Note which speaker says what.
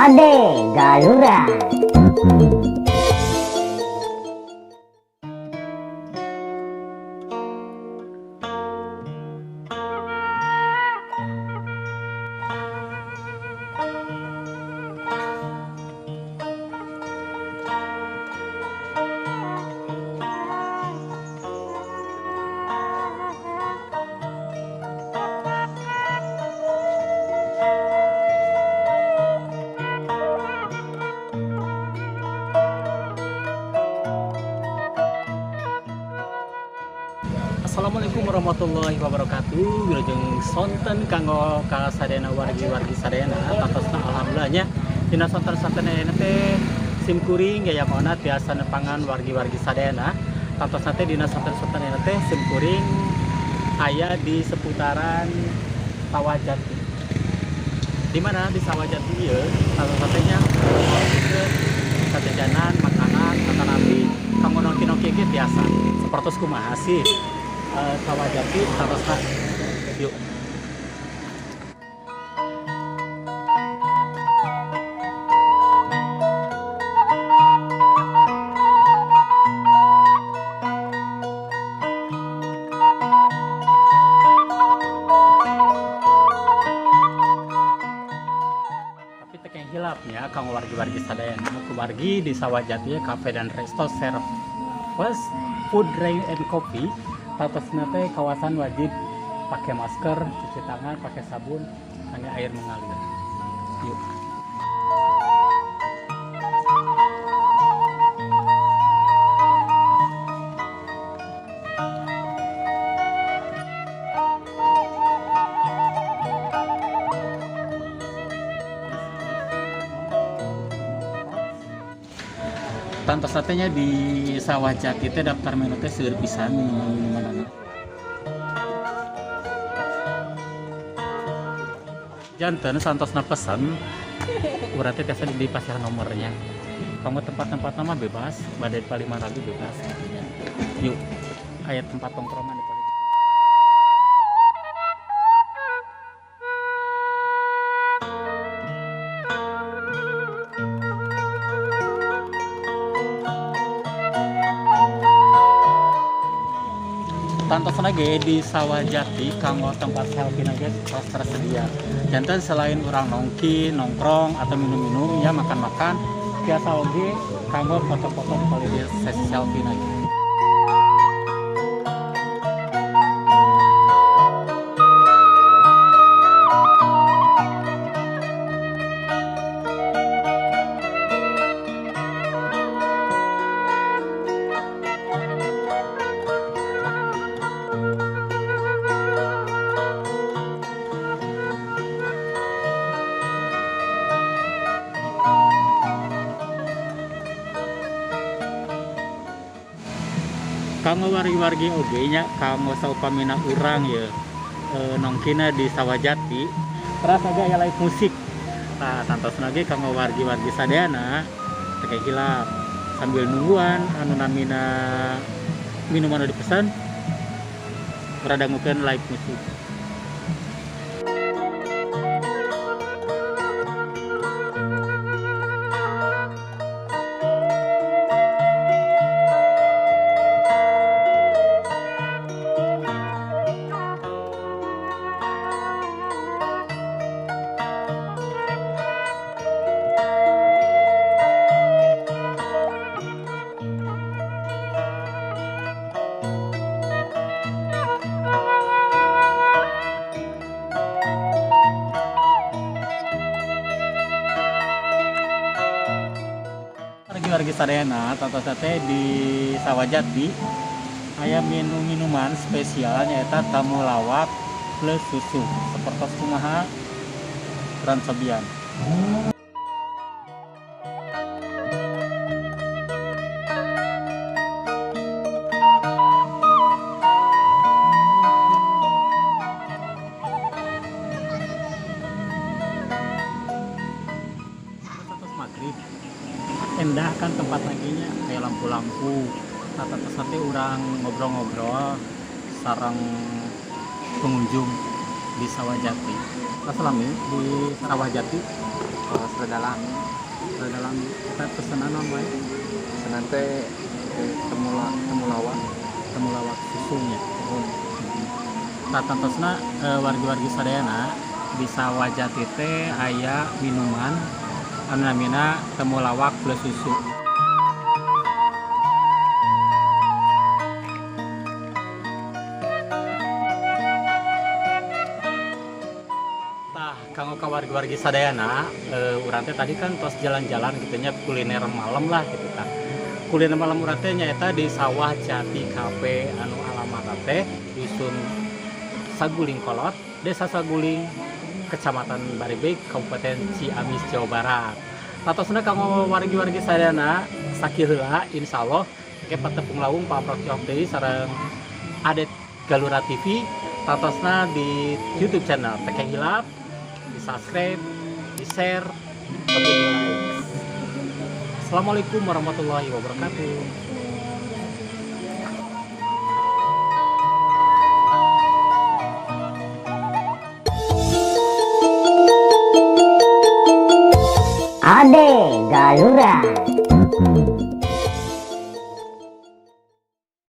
Speaker 1: Ade Galura.
Speaker 2: Assalamualaikum warahmatullahi wabarakatuh. Wilujeng sonten kanggo kasadena wargi-wargi sadena. Tatosna alhamdulillahnya dina sonten-sonten teh sim kuring gaya mauna tiasa nepangan wargi-wargi sadena. Tatosna teh dina sonten-sonten teh sim kuring aya di seputaran Sawajati. Di mana di Sawajati ieu tatosna sajajanan makanan tatapi kanggo nongki-nongki ge biasa. Sapertos kumaha sih? Sawajati harusnya yuk. Tapi tekeng hilapnya kang wargi-wargi sadayana wargi di Sawajati cafe dan resto service food drink and coffee. Tatosna teh kawasan wajib pakai masker, cuci tangan, pakai sabun, hanya air mengalir. Yuk. Tantos satenya di Sawajati teh daftar menu teh seueur pisan minuman-minuman. Janten santosna pesan urang teh tiasa dipasih nomornya. Kamu tempat-tempat nama bebas, badai paling lagi bebas. Yuk, aya tempat tongkrongan di paling. Tantosna ge di Sawajati kanggo tempat selfie nage tos tersedia. Janten selain orang nongki, nongkrong atau minum-minum ya makan-makan, biasa oge kanggo foto-foto di paling sesi selfie nage. Kanggo wargi-wargi oge nya kanggo saupamina urang ya nongkina di Sawajati terasa agak aya live musik. Nah, tantosna ge kanggo wargi-wargi sadayana teu hilap sambil nungguan anu namina minuman anu dipesan beradangukeun live musik. Wargi sadayana tatos teh di Sawajati aya menu minuman spesial nyaeta tamulawak plus susu sapertos kumaha ransobian. Endah kan tempat laginya kayak lampu-lampu. Tata tesate orang ngobrol-ngobrol sarang pengunjung di Sawajati. Assalamualaikum di Sawajati.
Speaker 1: dalam
Speaker 2: dalam kita pesanan non wae
Speaker 1: pesanan teh
Speaker 2: temulawak susunya. Tatantosna wargi-wargi sadayana di sawah jati teh aya minuman anu namina temulawak plus susu. Tah kanggo ka wargi-wargi sadayana urang teh tadi kan tos jalan-jalan gitunya kuliner malam lah gitu kan. Kuliner malam urang teh nyaeta di sawah jati cafe anu alamatna teh dusun Saguling Kolot, Desa Saguling, Kecamatan Barebeg, Kabupaten Ciamis, Jawa Barat. Tatosna kanggo wargi-wargi sadayana sakieu heula insyaallah ke patepung lawung paprok deui sareng Adet Galura TV. Tatosna di YouTube channel Teh Hilap, di subscribe, di share, dan di like. Assalamualaikum warahmatullahi wabarakatuh.
Speaker 3: Ade Galura.